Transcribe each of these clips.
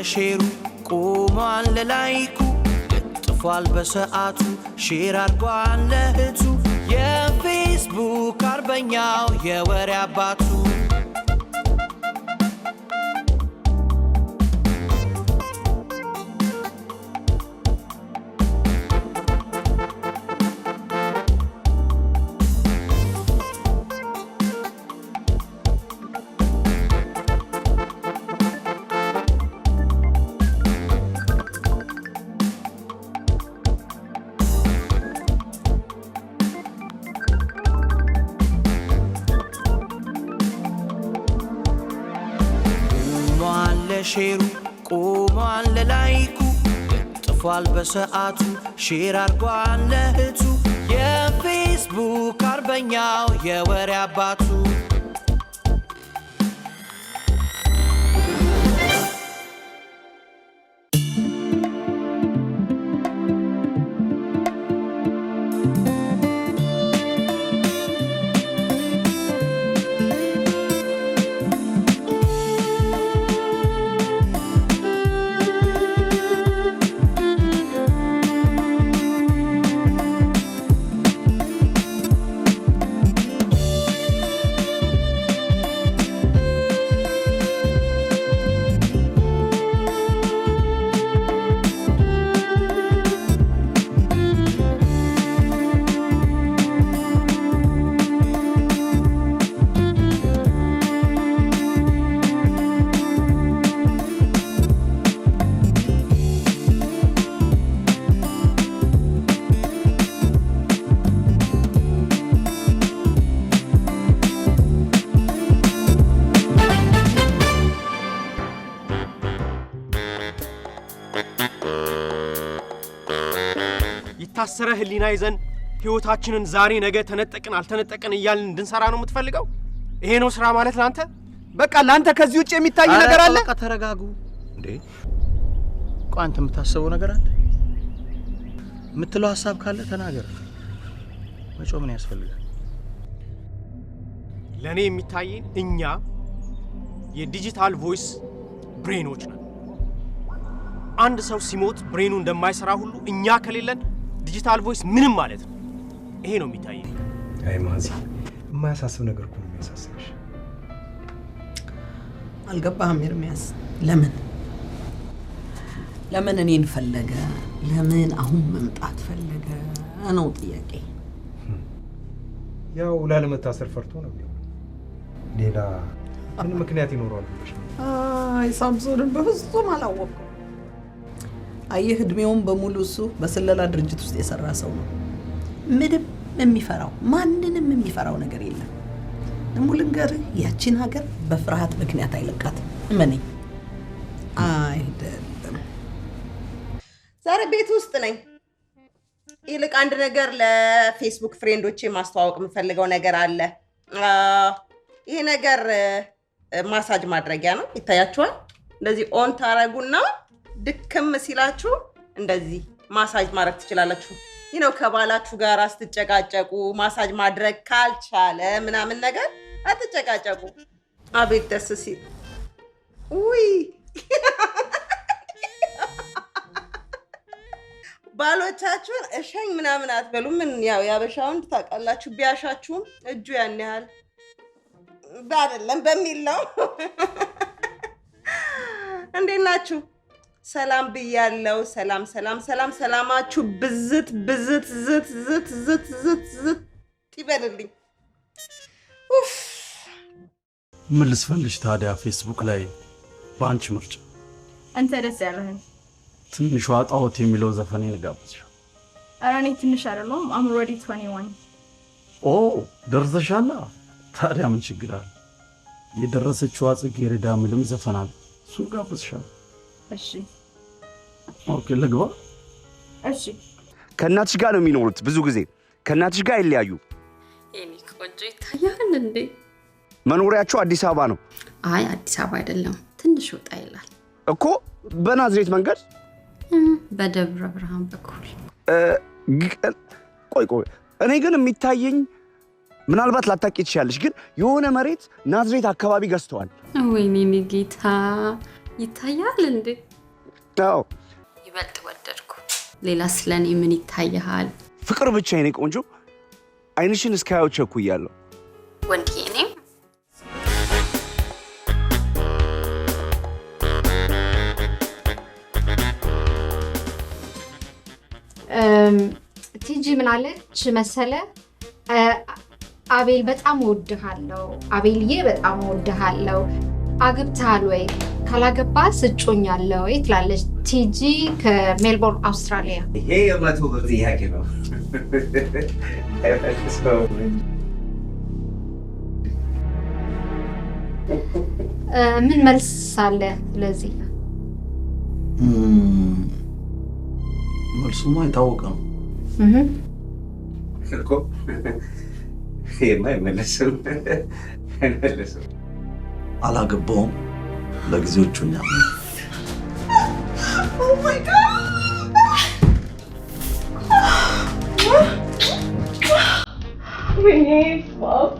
ለሼሩ ቆሟል ለላይኩ ጥፏል በሰዓቱ ሼር አድርጓል ለህቱ የፌስቡክ አርበኛው የወሬ አባቱ ሼሩ ቆሟል ለላይኩ ጥፏል በሰዓቱ ሼር አድርጓል ለህቱ የፌስቡክ አርበኛው የወሬ አባቱ ታሰረ ህሊና ይዘን ህይወታችንን ዛሬ ነገ ተነጠቅን አልተነጠቅን እያልን እንድንሰራ ነው የምትፈልገው? ይሄ ነው ስራ ማለት ላንተ? በቃ ላንተ ከዚህ ውጪ የሚታይ ነገር አለ? በቃ ተረጋጉ እንዴ። ቆይ አንተ የምታስበው ነገር አለ? የምትለው ሐሳብ ካለ ተናገር። መጮህ ምን ያስፈልጋል? ለኔ የሚታየኝ እኛ የዲጂታል ቮይስ ብሬኖች ነን። አንድ ሰው ሲሞት ብሬኑ እንደማይሰራ ሁሉ እኛ ከሌለን ዲጂታል ቮይስ ምንም ማለት ነው። ይሄ ነው የሚታየኝ። አይ ማዚ የማያሳስብ ነገር እኮ ነው የሚያሳስብሽ። አልገባህም ኤርሚያስ? ለምን እኔን ፈለገ? ለምን አሁን መምጣት ፈለገ ነው ጥያቄ። ያው ላለመታሰር ፈርቶ ነው። ሌላ ምን ምክንያት ይኖረዋል ብለሽ? አይ ሳምሶንን በፍጹም አላወቅኩም። አየህ እድሜውን በሙሉ እሱ በስለላ ድርጅት ውስጥ የሰራ ሰው ነው። ምንም የሚፈራው ማንንም የሚፈራው ነገር የለም። ደግሞ ልንገርህ ያቺን ሀገር በፍርሃት ምክንያት አይለቃትም። እመነኝ። አይደለም ዛሬ ቤት ውስጥ ነኝ። ይልቅ አንድ ነገር ለፌስቡክ ፍሬንዶቼ ማስተዋወቅ የምፈልገው ነገር አለ። ይሄ ነገር ማሳጅ ማድረጊያ ነው። ይታያችኋል። እንደዚህ ኦን ታረጉና ድክም ሲላችሁ እንደዚህ ማሳጅ ማድረግ ትችላላችሁ። ይሄ ነው ከባላችሁ ጋር አስትጨቃጨቁ ማሳጅ ማድረግ ካልቻለ ምናምን ነገር አትጨቃጨቁ። አቤት ደስ ሲል ውይ ባሎቻችሁን እሸኝ ምናምን አትበሉ። ምን ያው ያበሻውን ታውቃላችሁ። ቢያሻችሁም እጁ ያን ያህል አይደለም በሚል ነው። እንዴት ናችሁ? ሰላም ብያለሁ። ሰላም ሰላማችሁ ብዝት ይበልልኝ። ምን ልስፈልሽ ታዲያ ፌስቡክ ላይ ባንቺ ምርጫ አንተ ደስ ያለህን ትንሿ ጣዖት የሚለው ዘፈኔን ልጋብዝሽ። ኧረ እኔ ትንሽ አይደለሁም። I'm already 21። ኦ ደርሰሻል? ታዲያ ምን ችግር አለ? የደረሰችው ጽጌረዳ ምንም ዘፈን አለ። እሱን ጋብዝሻለሁ። እሺ ኦኬ ልግባ? እሺ። ከእናትሽ ጋር ነው የሚኖሩት? ብዙ ጊዜ ከእናትሽ ጋር ይለያዩ? የኔ ቆንጆ ይታያል እንዴ? መኖሪያቸው አዲስ አበባ ነው? አይ አዲስ አበባ አይደለም፣ ትንሽ ወጣ ይላል እኮ። በናዝሬት መንገድ? በደብረ ብርሃን በኩል። ቆይ እኔ ግን የሚታየኝ ምናልባት ላታቂ ትችያለሽ፣ ግን የሆነ መሬት ናዝሬት አካባቢ ገዝተዋል። ወይኔ ጌታ ይታያል እንዴ? አዎ ይበልጥ ወደድኩ። ሌላ ስለኔ ምን ይታያል? ፍቅር ብቻ የኔ ቆንጆ አይንሽን እስካያው ቸኩያለሁ። ወንድዬ እኔም ቲጂ ምን አለች መሰለ? አቤል በጣም እወድሃለሁ፣ አቤልዬ በጣም እወድሃለሁ፣ አግብተሃል ወይ? ካላገባ ስጮኛለሁ ወይ ትላለች ቲጂ ከሜልቦርን አውስትራሊያ። ይሄ የመቶ ብር ጥያቄ ነው። ምን መልስ አለ ለዚህ? መልሱማ የታወቀ ነው እኮ። ይሄማ አይመለስም። አላገባውም። ለጊዜው እጮኛ ነው። Oh my God! We need love.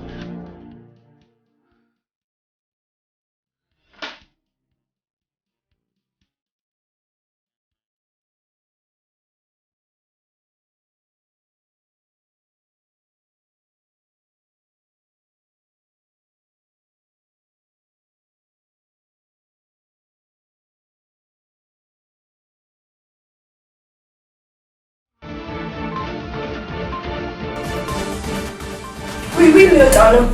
We will darling.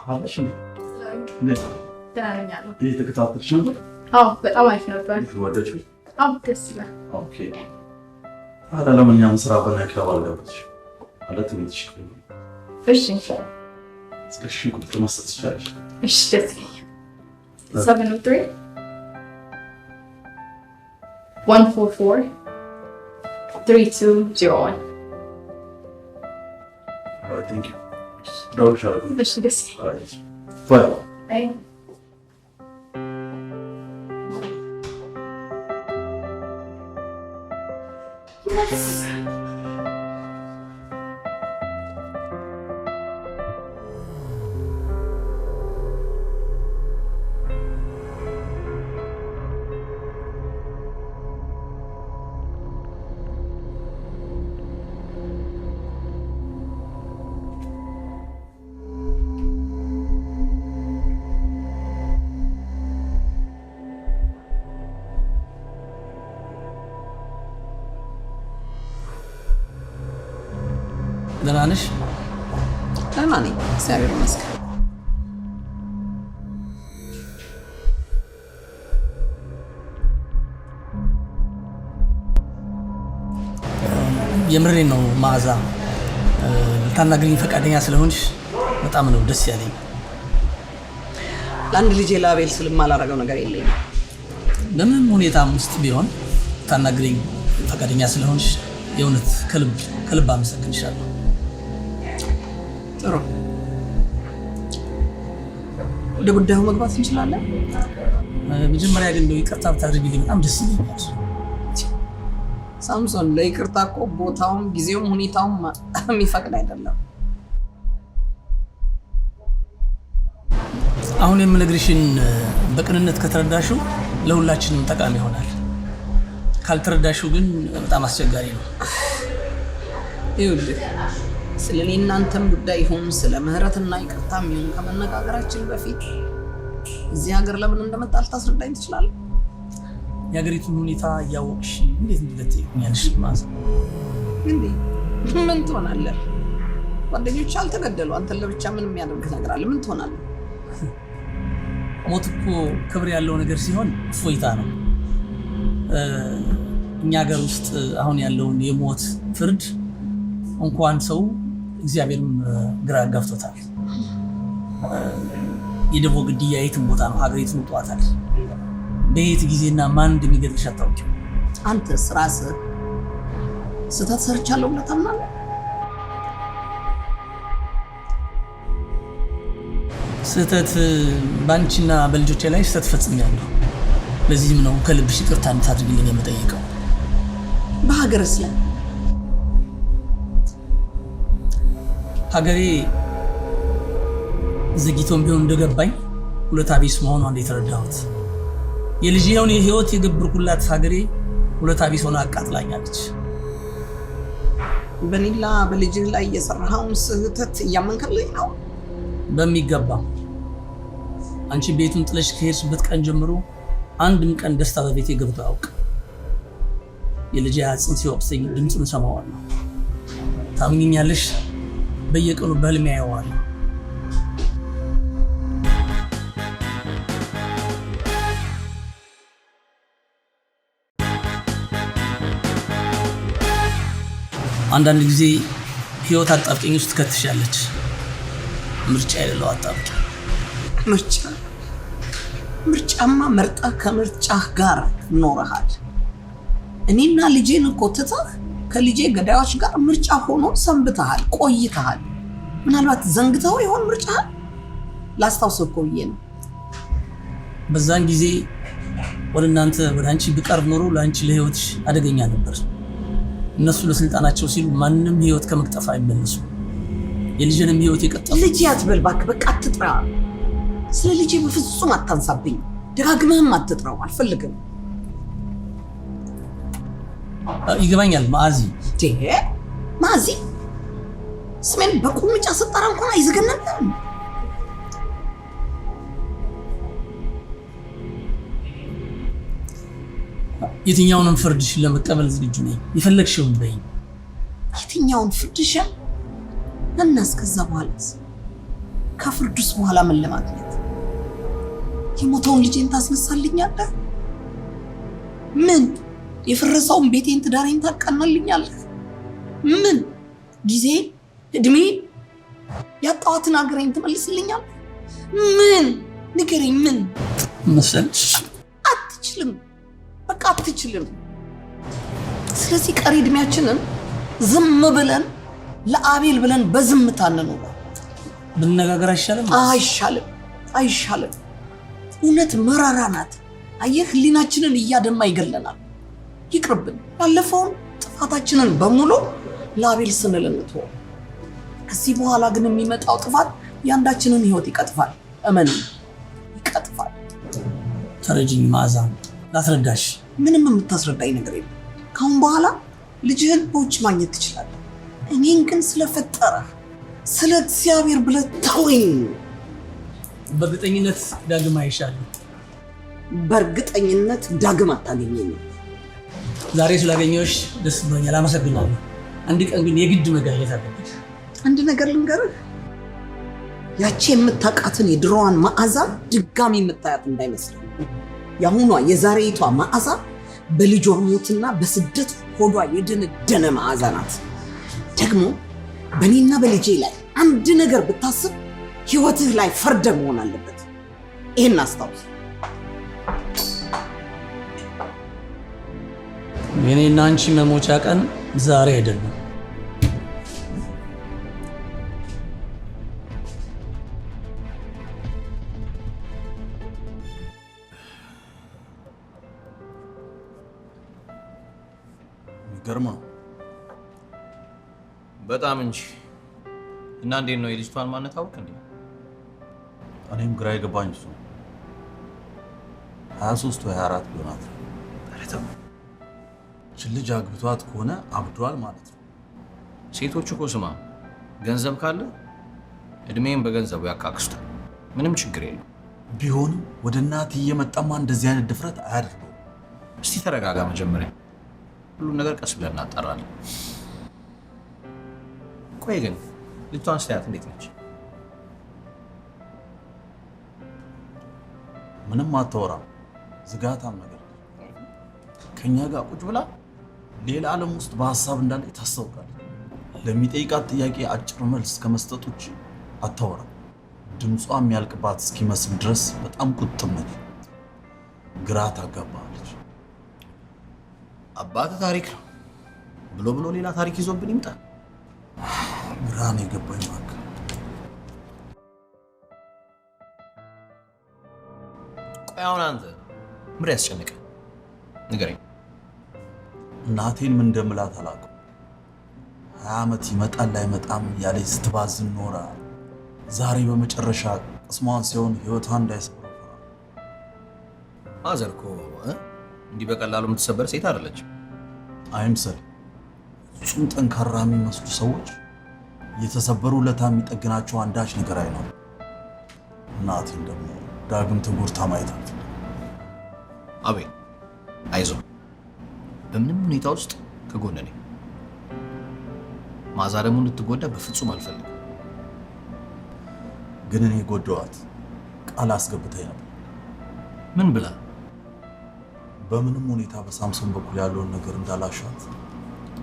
አለሽ እየተከታተልሽ ነበር? አዎ በጣም አሪፍ ነበር። ወደድሽው? አዎ ደስ ይላል። ኦኬ። አረ ለማንኛውም ስራ በነካው አልገባሽ ማለት ቤትሽ ነው። እሺ እስከሽ ቁጥር መስጠት ይቻላል። እሺ ደስ ይላል። 703 144 3201. Alright, thank you. Don't shout. እሺ ደስ ይላል። Alright. Bye. Bye. Yes. ደህና ነሽ? ደህና ነኝ፣ እግዚአብሔር ይመስገን። የምሬን ነው መዓዛ፣ ልታናግሪኝ ፈቃደኛ ስለሆንሽ በጣም ነው ደስ ያለኝ። ለአንድ ልጄ ለአቤል ስል የማላደርገው ነገር የለኝም። በምንም ሁኔታም ውስጥ ቢሆን ልታናግሪኝ ፈቃደኛ ስለሆንሽ የእውነት ከልብ አመሰግንሻለሁ። ጥሩ፣ ወደ ጉዳዩ መግባት እንችላለን። መጀመሪያ ግን እንደው ይቅርታ ብታደርጊልኝ በጣም ደስ ይለኛል። ሳምሶን፣ ለይቅርታ እኮ ቦታውም ጊዜውም ሁኔታውም የሚፈቅድ አይደለም። አሁን የምነግርሽን በቅንነት ከተረዳሽው ለሁላችንም ጠቃሚ ይሆናል። ካልተረዳሽው ግን በጣም አስቸጋሪ ነው። ይኸውልህ፣ ስለ እኔ እናንተም ጉዳይ ይሁን ስለ ምህረትና ይቅርታም ይሁን ከመነጋገራችን በፊት እዚህ ሀገር ለምን እንደመጣ ልታስረዳኝ ትችላለህ? የሀገሪቱን ሁኔታ እያወቅሽ እንዴት እንደትኛለሽ? ማለት እንዴ ምን ትሆናለህ? ጓደኞች አልተገደሉ፣ አንተን ለብቻ ምን የሚያደርግ ነገር አለ? ምን ትሆናለህ? ሞት እኮ ክብር ያለው ነገር ሲሆን እፎይታ ነው። እኛ ሀገር ውስጥ አሁን ያለውን የሞት ፍርድ እንኳን ሰው እግዚአብሔርም ግራ ጋብቶታል። የደቦ ግድያ የትም ቦታ ነው፣ ሀገሪቱን ውጧታል። በየት ጊዜና ማን እንደሚገድልሽ አታውቂም። አንተስ ራስህ ስህተት ሰርቻለሁ ብለህ ታምናለህ? ስህተት በአንቺና በልጆቼ ላይ ስህተት ፈጽሜያለሁ። ለዚህም ነው ከልብሽ ይቅርታ እንድታድርግልኝ የምጠይቀው። በሀገርስ ላይ ሀገሬ ዘግይቶም ቢሆን እንደገባኝ ሁለት አቢስ መሆኗን እንዴት ተረዳሁት። የልጅየውን የህይወት የገብርኩላት ሀገሬ ሁለት አቢስ ሆና አቃጥላኛለች። በኒላ በልጅህ ላይ የሰራኸውን ስህተት እያመንከልኝ ነው? በሚገባ። አንቺ ቤቱን ጥለሽ ከሄድሽበት ቀን ጀምሮ አንድም ቀን ደስታ በቤቴ ገብቶ አያውቅ። የልጅ አጽም ሲወቅሰኝ ድምፁን ሰማዋለሁ። ታምኚኛለሽ? በየቀኑ በህልሜ አየዋለሁ። አንዳንድ ጊዜ ህይወት አጣብቂኝ ውስጥ ትከትሻለች። ምርጫ የሌለው አጣብቂኝ። ምርጫማ መርጠህ ከምርጫህ ጋር ኖረሃል። እኔና ልጄን እኮ ትተህ ከልጄ ገዳዮች ጋር ምርጫ ሆኖ ሰንብተሃል፣ ቆይተሃል። ምናልባት ዘንግተው ይሆን ምርጫህን? ላስታውሰው እኮ ብዬ ነው። በዛን ጊዜ ወደ እናንተ ወደ አንቺ ብቀርብ ኖሮ ለአንቺ ለህይወትሽ አደገኛ ነበር። እነሱ ለስልጣናቸው ሲሉ ማንም ህይወት ከመቅጠፍ አይመለሱ። የልጅንም ህይወት የቀጠፉ። ልጅ አትበል እባክህ፣ በቃ አትጥራ። ስለ ልጄ በፍጹም አታንሳብኝ። ደጋግመህም አትጥራው፣ አልፈልግም። ይገባኛል ማዚ። ማዚ ስሜን በቁምጫ ስጠራ እንኳን አይዘገነንም። የትኛውንም ፍርድሽን ለመቀበል ዝግጁ ነኝ። የፈለግሽውን በይኝ። የትኛውን ፍርድሽን? እና እስከዛ በኋላስ? ከፍርዱስ በኋላ ምን ለማግኘት? የሞተውን ልጄን ታስነሳልኛለህ? ምን? የፈረሰውን ቤቴን ትዳሬን ታቀናልኛለህ? ምን? ጊዜ እድሜ ያጣዋትን ሀገሬን ትመልስልኛለህ? ምን? ንገረኝ። ምን መሰልሽ? አትችልም፣ በቃ አትችልም። ስለዚህ ቀሪ እድሜያችንን ዝም ብለን ለአቤል ብለን በዝምታ እንኖር። ብንነጋገር አይሻልም? አይሻልም። እውነት መራራ ናት። አየህ፣ ህሊናችንን እያደማ ይገለናል። ይቅርብን። ያለፈውን ጥፋታችንን በሙሉ ለአቤል ስንል እንተወው። ከዚህ በኋላ ግን የሚመጣው ጥፋት የአንዳችንን ህይወት ይቀጥፋል። እመን፣ ይቀጥፋል። ተረጅኝ ማዛ፣ ላስረዳሽ። ምንም የምታስረዳኝ ነገር የለም። ካሁን በኋላ ልጅህን በውጭ ማግኘት ትችላለህ። እኔን ግን ስለፈጠረህ ስለ እግዚአብሔር ብለህ ተወኝ። በእርግጠኝነት ዳግም አይሻልም። በእርግጠኝነት ዳግም አታገኘኝም። ዛሬ ስላገኘሁሽ ደስ ብሎኛል፣ አመሰግናለሁ። አንድ ቀን ግን የግድ መጋኘት አለብሽ። አንድ ነገር ልንገርህ፣ ያቺ የምታውቃትን የድሮዋን መዓዛ ድጋሚ የምታያት እንዳይመስል። የአሁኗ የዛሬቷ መዓዛ በልጇ ሞትና በስደት ሆዷ የደነደነ መዓዛ ናት። ደግሞ በእኔና በልጄ ላይ አንድ ነገር ብታስብ ህይወትህ ላይ ፈርደ መሆን አለበት። ይህን አስታውስ። የኔና አንቺ መሞቻ ቀን ዛሬ አይደለም። ገርማ በጣም እንጂ። እና እንዴት ነው የልጅቷን ማንነት አውቅ እንዴ? እኔም ግራ የገባኝ እሱ 23 ወይ 24 ቢሆናት ነው። ልጅ አግብቷት ከሆነ አብዷል ማለት ነው። ሴቶች እኮ ስማ፣ ገንዘብ ካለ እድሜን በገንዘቡ ያካክሱታል። ምንም ችግር የለም። ቢሆንም ወደ እናት እየመጣማ እንደዚህ አይነት ድፍረት አያደርገው። እስቲ ተረጋጋ መጀመሪያ። ሁሉም ነገር ቀስ ብለን እናጣራለን። ቆይ ግን ልጅቷን ስታያት እንዴት ነች? ምንም አታወራም። ዝጋታም ነገር ከኛ ጋር ቁጭ ብላ ሌላ ዓለም ውስጥ በሐሳብ እንዳለ ታስታውቃለች። ለሚጠይቃት ጥያቄ አጭር መልስ ከመስጠት ውጭ አታወራም። ድምጿ የሚያልቅባት እስኪመስል ድረስ በጣም ቁጥብ ነች። ግራ ታጋባለች። አባተ ታሪክ ነው ብሎ ሌላ ታሪክ ይዞብን ይምጣ። ግራ ነው የገባኝ። እባክህ ቆይ አሁን አንተ ምን ያስጨንቅ ንገረኝ። እናቴን ምን እንደምላት አላውቅም። 20 ዓመት ይመጣል አይመጣም ያለች ስትባዝን ኖራ ዛሬ በመጨረሻ ቅስሟን ሲሆን ህይወቷን እንዳይሰብረው ማዘር እኮ እንዲህ በቀላሉ የምትሰበር ሴት አይደለችም። አይምሰል። ፍጹም ጠንካራ የሚመስሉ ሰዎች የተሰበሩ ለታ የሚጠግናቸው አንዳች ነገር አይኖርም። እናቴን ደግሞ ዳግም ተጎድታ ማየት አልፈልግም። አቤል አይዞህ፣ በምንም ሁኔታ ውስጥ ከጎን ነኝ። ማዛ ደግሞ እንድትጎዳ በፍጹም አልፈልግም። ግን እኔ ጎዳዋት ቃል አስገብታኝ ነበር። ምን ብላ? በምንም ሁኔታ በሳምሶን በኩል ያለውን ነገር እንዳላሻት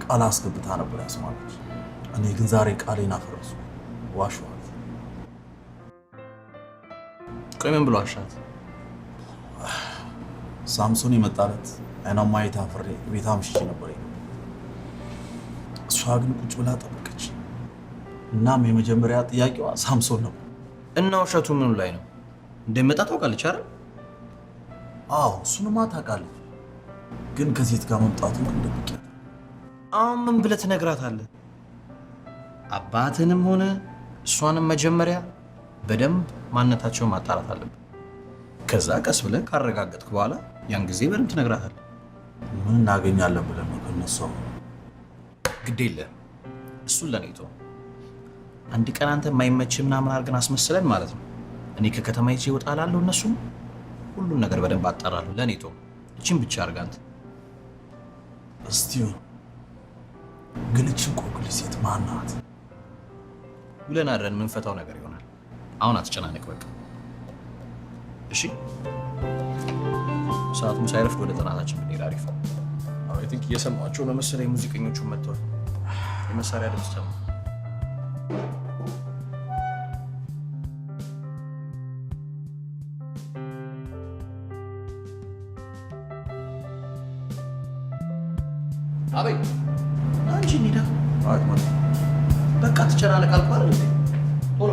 ቃል አስገብታ ነበር ያስማለች። እኔ ግን ዛሬ ቃሌን አፈረስኩ፣ ዋሸኋት። ቆይ ምን ብሎ አሻት? ሳምሶን የመጣለት አይኗን ማየት አፍሬ ቤት አምሽቼ ነበር። እሷ ግን ቁጭ ብላ ጠበቀች። እናም የመጀመሪያ ጥያቄዋ ሳምሶን ነበር። እና ውሸቱ ምኑ ላይ ነው? እንደሚመጣ ታውቃለች አይደል? አዎ እሱንማ ታውቃለች። ግን ከሴት ጋር መምጣቱን ግን ደብቄያት። አሁን ምን ብለህ ትነግራታለህ? አባትንም ሆነ እሷንም መጀመሪያ በደንብ ማንነታቸውን ማጣራት አለብን። ከዛ ቀስ ብለህ ካረጋገጥክ በኋላ ያን ጊዜ በደንብ ትነግራታለህ። ምን እናገኛለን ብለን ነው ከነሱ? ግድ የለህም፣ እሱን ለኔ ተው። አንድ ቀን አንተ የማይመች ምናምን አድርገን አስመስለን ማለት ነው እኔ ከከተማ ይዤ እወጣላለሁ። እነሱም ሁሉን ነገር በደንብ አጣራለሁ። ለኔ ተው፣ እቺን ብቻ አድርግ አንተ። እስቲ ግን እቺን ቆቅል ሴት ማን ናት? ውለን አድረን የምንፈታው ነገር ይሆናል። አሁን አትጨናነቅ በቃ እሺ? ሰዓቱም ሳይረፍድ ወደ ጥናታችን ብንሄድ አሪፍ ነው። አይ ቲንክ እየሰማቸው ነው መሰለኝ ሙዚቀኞቹን መጥተዋል። የመሳሪያ ድምፅ ሰማ። አቤት አንቺ ኒዳ በቃ ትጨናነቅ አልኩህ አይደል እንዴ? ቶሎ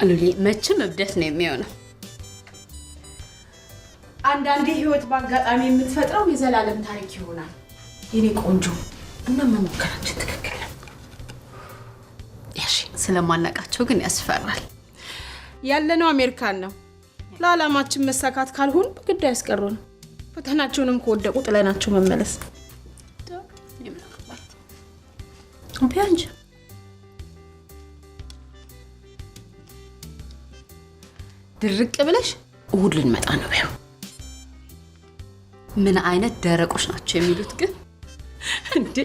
አሉሊ መቼም እብደት ነው የሚሆነው። አንዳንዴ ህይወት በአጋጣሚ የምትፈጥረው የዘላለም ታሪክ ይሆናል። የኔ ቆንጆ እና መሞከራችን ትክክል ነው። ያሺ ስለማናቃቸው ግን ያስፈራል። ያለነው አሜሪካን ነው። ለዓላማችን መሳካት ካልሆን በግድ ያስቀሩን። ፈተናቸውንም ከወደቁ ጥለናቸው መመለስ ቢያንጂ ድርቅ ብለሽ እሑድ ልንመጣ ነው በይው። ምን አይነት ደረቆች ናቸው የሚሉት ግን እንዴ!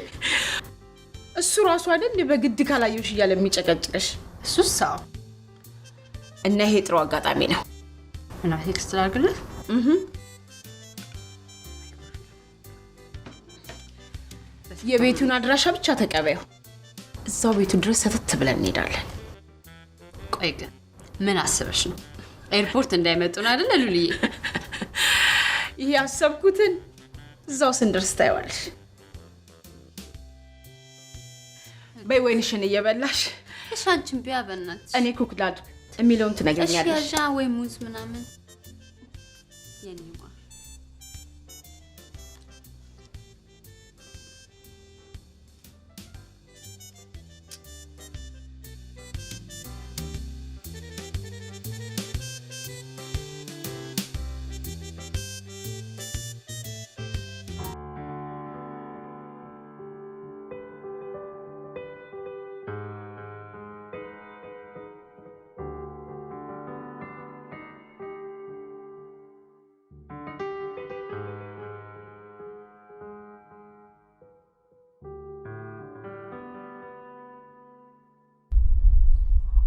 እሱ ራሱ አይደል በግድ ካላየሽ እያለ የሚጨቀጭቅሽ? እሱስ ሳው እና ይሄ ጥሩ አጋጣሚ ነው። እና ቴክስት ላድርግልህ? የቤቱን አድራሻ ብቻ ተቀበዩ። እዛው ቤቱ ድረስ ሰተት ብለን እንሄዳለን። ቆይ ግን ምን አስበሽ ነው? ኤርፖርት እንዳይመጡን አይደል ሉሊዬ? ይሄ ያሰብኩትን እዛው ስንደርስ ታይዋለሽ። በይ ወይንሽን እየበላሽ እሺ። አንቺም ቢያ በእናትሽ እኔ ኩክ ላድርግ የሚለውን ትነግሪኛለሽ። እሺ ያዣ ወይ ሙዝ ምናምን የኔማ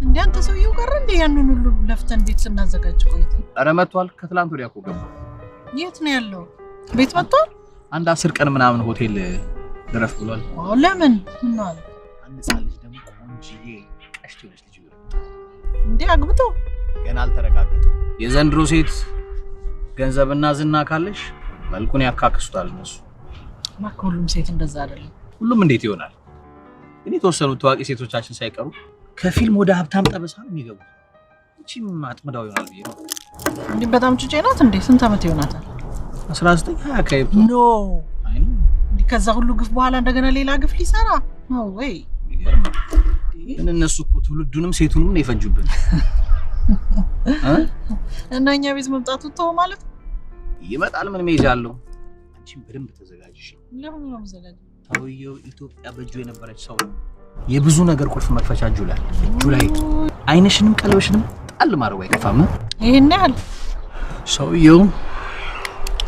እንዴ አንተ ሰውየው ቀረ እንዴ? ያንን ሁሉ ለፍተን ቤት ስናዘጋጅ ቆይተን። ኧረ መጥቷል። ከትላንት ወዲያ እኮ ገባ። የት ነው ያለው? ቤት መጥቷል? አንድ 10 ቀን ምናምን ሆቴል ድረፍ ብሏል። ለምን? ምን አለ? አንድ ሳል ልጅ ደግሞ ቆንጆዬ ቀሽት ይሆነች ልጅ ይወጣ እንዴ አግብቶ ገና አልተረጋገጠም። የዘንድሮ ሴት ገንዘብና ዝና ካለሽ መልኩን ያካክሱታል እነሱ። ማክ ሁሉም ሴት እንደዛ አይደለም። ሁሉም እንዴት ይሆናል? ግን የተወሰኑ ታዋቂ ሴቶቻችን ሳይቀሩ ከፊልም ወደ ሀብታም ጠበሳ ነው የሚገቡት። እቺም አጥምዳው ይሆናል ብዬ ነው። እንዴ በጣም ጩጬ ናት እንዴ? ስንት ዓመት ይሆናታል? 19 20 ከይብ ኖ እንዴ ከዛ ሁሉ ግፍ በኋላ እንደገና ሌላ ግፍ ሊሰራ ነው ወይ? ግን እነሱ እኮ ትውልዱንም ሴቱንም ነው የፈጁብን። እና እኛ ቤት መምጣቱ ተው ማለት ይመጣል። ምን ሜጃ አለው? አንቺም በደንብ ተዘጋጅሽ። ለምን ነው መዘጋጅ? ሰውየው ኢትዮጵያ በእጁ የነበረች ሰው ነው። የብዙ ነገር ቁልፍ መክፈቻ እጁ ላይ አይንሽንም ቀለበሽንም ጣል ማድረግ አይከፋም። ይሄን ያህል ሰውየው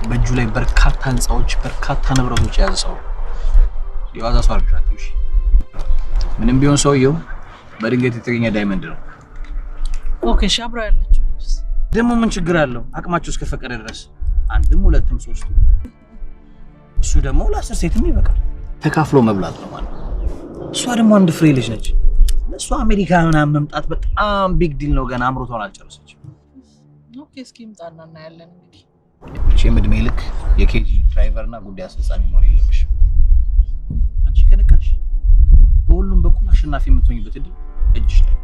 በእጁ ላይ በርካታ ህንጻዎች፣ በርካታ ንብረቶች የያዘ ሰው የዋዛ ሰው አልብሻት። እሺ ምንም ቢሆን ሰውየው በድንገት የተገኘ ዳይመንድ ነው። ኦኬ ሻብራ ያለችው ልጅስ ደግሞ ምን ችግር አለው? አቅማቸው እስከፈቀደ ድረስ አንድም ሁለትም ሶስትም እሱ ደግሞ ለ10 ሴትም ይበቃል። ተካፍሎ መብላት ነው ማለት። እሷ ደግሞ አንድ ፍሬ ልጅ ነች። እሷ አሜሪካ ምናምን መምጣት በጣም ቢግ ዲል ነው። ገና አምሮቷን አልጨረሰችም። ኦኬ እስኪ ምጣና እናያለን እንግዲህ። እቺም እድሜ ልክ የኬጂ ድራይቨርና ጉዳይ አስፈጻሚ መሆን የለብሽም። አንቺ ከነቃሽ በሁሉም በኩል አሸናፊ የምትሆኝበት እድል እጅሽ ላይ።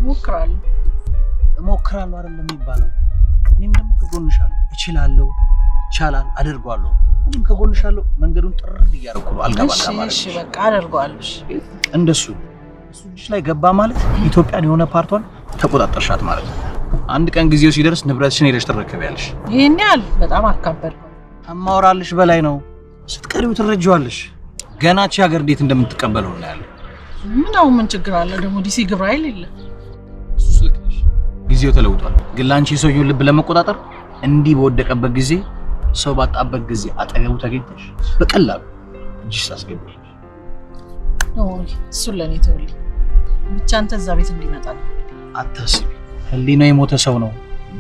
እሞክራለሁ አይደለም የሚባለው። እኔም ደግሞ ከጎንሻለሁ። እችላለሁ፣ ይቻላል፣ አደርጋለሁ። እኔም ከጎንሻለሁ። መንገዱን ጥርድ እያደረኩ ነው። አልገባልጋ ማለት እሺ በቃ አደርጋለሁ። እሺ እንደሱ እሱ እጅሽ ላይ ገባ ማለት ኢትዮጵያን የሆነ ፓርቷን ተቆጣጣሻት ማለት ነው። አንድ ቀን ጊዜው ሲደርስ ንብረትሽን ሄደሽ ትረከቢያለሽ። ይሄን ያህል በጣም አካበድኩ። አማወራልሽ በላይ ነው። ስትቀሪው ትረጃዋለሽ። ገናቺ ሀገር እንዴት እንደምትቀበለው እናያለን። ምን ችግር አለ ደግሞ? ዲሲ ግብረ ኃይል የለ። እሱስ ልክ ነሽ። ጊዜው ተለውጧል። ግን ላንቺ ሰውየውን ልብ ለመቆጣጠር እንዲህ በወደቀበት ጊዜ ሰው ባጣበት ጊዜ አጠገቡ ተገኝተሽ በቀላሉ እጅሽ ታስገቢያለሽ። እሱን ለእኔ ተውልኝ። ብቻ አንተ እዛ ቤት እንዲመጣ አታስቢ። ህሊናው የሞተ ሰው ነው።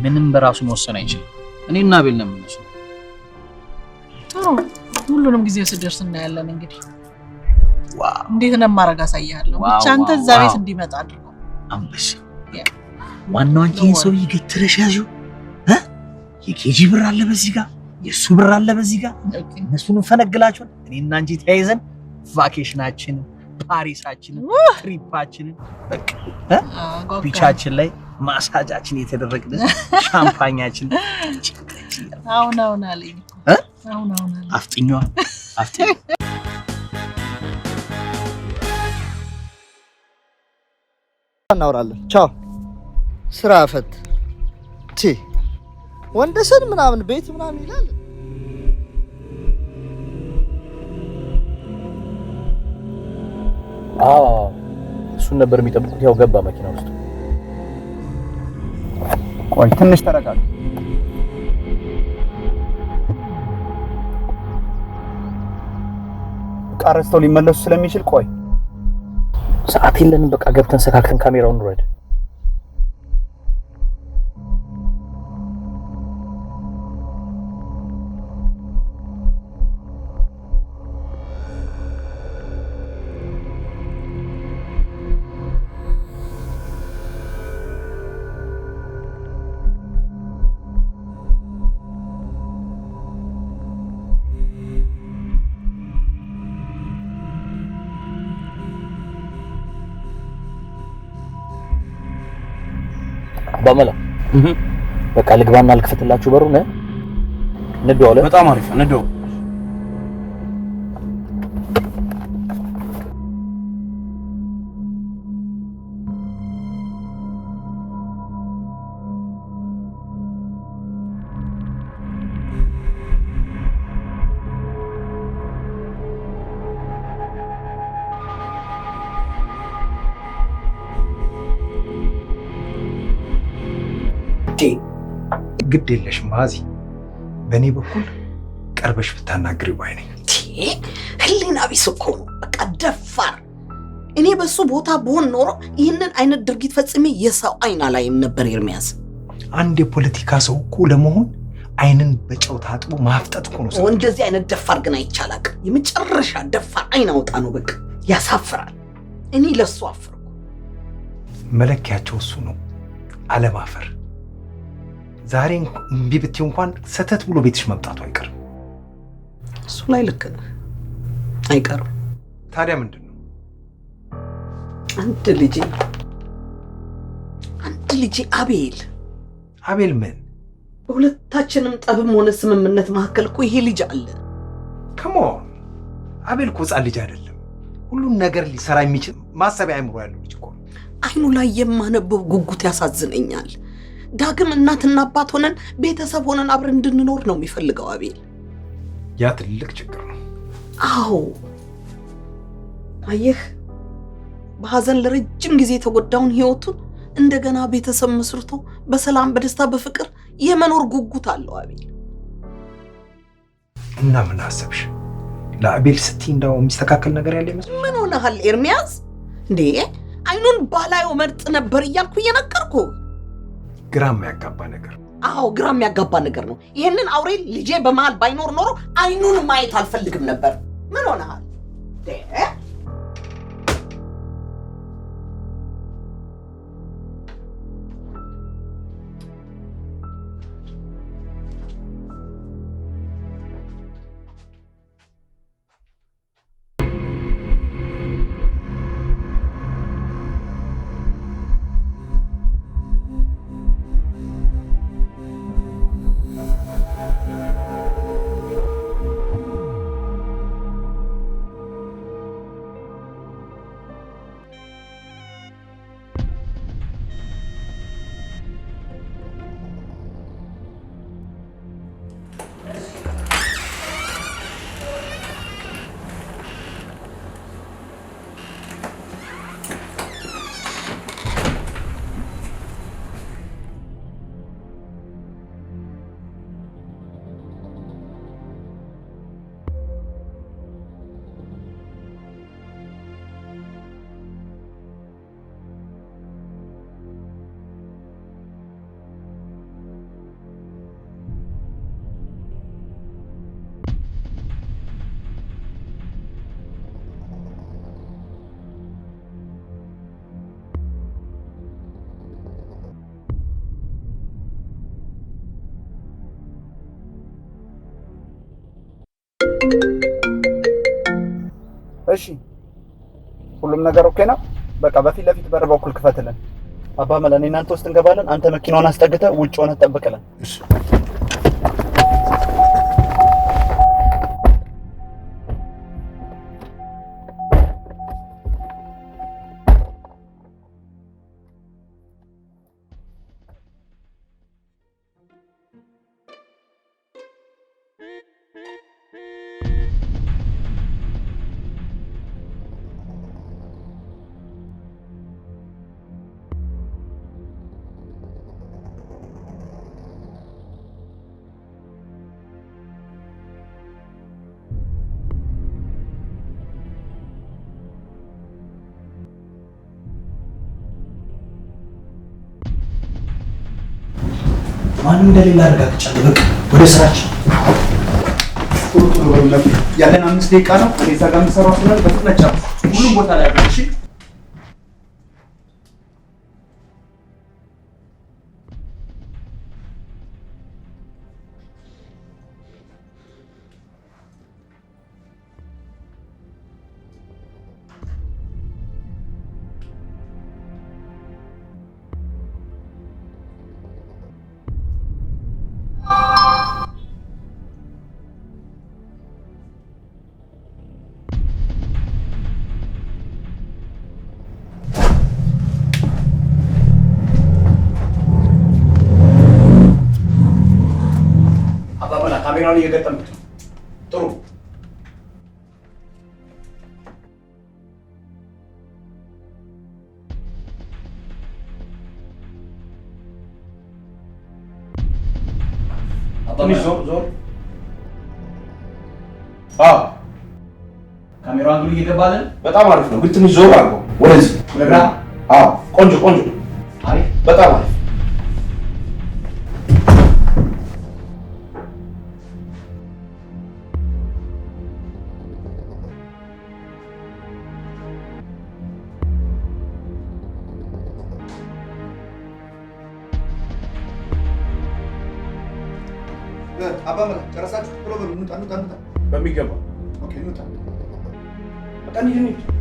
ምንም በራሱ መወሰን አይችልም። እኔና አቤል ነው የምንወስነው። ጥሩ፣ ሁሉንም ጊዜው ሲደርስ እናያለን። እንግዲህ እንዴት ነው ማረጋ አሳያለሁ። ብቻ አንተ እዛ ቤት እንዲመጣ አድርገው። አንበሳ ዋናው አንቺ ሰውዬ ገትረሽ ያዥው። የኬጂ ብር አለ በዚህ ጋር፣ የሱ ብር አለ በዚህ ጋር። እነሱን ፈነግላችሁ እኔና አንቺ ተያይዘን ቫኬሽናችን፣ ፓሪሳችን፣ ትሪፓችንን በቃ ቢቻችን ላይ ማሳጃችን የተደረገልን ሻምፓኛችን አሁን አለኝ። አሁን አለኝ። አፍጥኛዋ አፍጥኛ እናወራለን። ቻው። ስራ ፈት ወንደሰን ምናምን ቤት ምናምን ይላል። እሱን ነበር የሚጠብቁት። ያው ገባ መኪና ውስጥ። ቆይ ትንሽ ተረጋጋ። ቃረስተው ሊመለሱ ስለሚችል ቆይ ሰዓት የለንም። በቃ ገብተን ሰካክተን ካሜራውን እንውረድ። ባመላ በቃ ልግባና ልክፈትላችሁ በሩን። ነዶ አለ። በጣም አሪፍ ነዶ። ግድ የለሽም ማዚ፣ በእኔ በኩል ቀርበሽ ብታናግሪው ባይ ነኝ። ህሊና ቢስ እኮ ነው። በቃ ደፋር። እኔ በሱ ቦታ ብሆን ኖሮ ይህንን አይነት ድርጊት ፈጽሜ የሰው አይን አላይም ነበር። ኤርሚያስ፣ አንድ የፖለቲካ ሰው እኮ ለመሆን አይንን በጨው ታጥቦ ማፍጠጥ እኮ ነው። እንደዚህ አይነት ደፋር ግን አይቻላቅ። የመጨረሻ ደፋር አይን አውጣ ነው። በቃ ያሳፍራል። እኔ ለሱ አፍርኩ። መለኪያቸው እሱ ነው፣ አለማፈር። ዛሬ እምቢ ብትይው እንኳን ሰተት ብሎ ቤትሽ መምጣቱ አይቀርም። እሱ ላይ ልክ ነህ፣ አይቀርም። ታዲያ ምንድን ነው? አንድ ልጄ አቤል አቤል ምን? በሁለታችንም ጠብም ሆነ ስምምነት መካከል እኮ ይሄ ልጅ አለ። ከሞን አቤል እኮ ሕፃን ልጅ አይደለም። ሁሉን ነገር ሊሰራ የሚችል ማሰቢያ አእምሮ ያለው ልጅ እኮ። አይኑ ላይ የማነበው ጉጉት ያሳዝነኛል። ዳግም እናትና አባት ሆነን ቤተሰብ ሆነን አብረን እንድንኖር ነው የሚፈልገው አቤል። ያ ትልቅ ችግር ነው። አዎ አየህ፣ በሐዘን ለረጅም ጊዜ የተጎዳውን ህይወቱን እንደገና ቤተሰብ መስርቶ በሰላም በደስታ በፍቅር የመኖር ጉጉት አለው አቤል። እና ምን አሰብሽ? ለአቤል ስትይ እንዳው የሚስተካከል ነገር ያለ ይመስል? ምን ሆነሃል ኤርሚያስ? እንዴ አይኑን ባላየው መርጥ ነበር እያልኩ እየነገርኩ። ግራ የሚያጋባ ነገር። አዎ ግራ የሚያጋባ ነገር ነው። ይህንን አውሬ ልጄ በመሃል ባይኖር ኖሮ አይኑን ማየት አልፈልግም ነበር። ምን ሆነሃል? እሺ ሁሉም ነገር ኦኬ ነው። በቃ በፊት ለፊት በር በኩል ክፈትልን። አባመላ እኔ እናንተ ውስጥ እንገባለን። አንተ መኪናውን አስጠግተህ ውጭ ሆነህ ጠብቅልን። እሺ ማንም እንደሌላ አረጋግጫለሁ። በቃ ወደ ስራችን ያለን 5 ደቂቃ ነው። እኔ እዛ ጋር የምሰራው ስለሆነ በፍጥነት ጨርስ። ሁሉም ቦታ ላይ አድርግ። እሺ ካሜራውን እየገጠምኩት ነው። ጥሩ ትንሽ ዞር። አዎ ካሜራው አንግሉ እየገባልን በጣም አሪፍ ነው። ግን ትንሽ ዞር አድርገው ወደዚህ ወደ ግራ። አዎ ቆንጆ። አሪፍ፣ በጣም አሪፍ። አባመላ ጨረሳችሁ? ብሎ በሉ። እንውጣ። በሚገባ ኦኬ። እንውጣ። በቃ እንሂድ።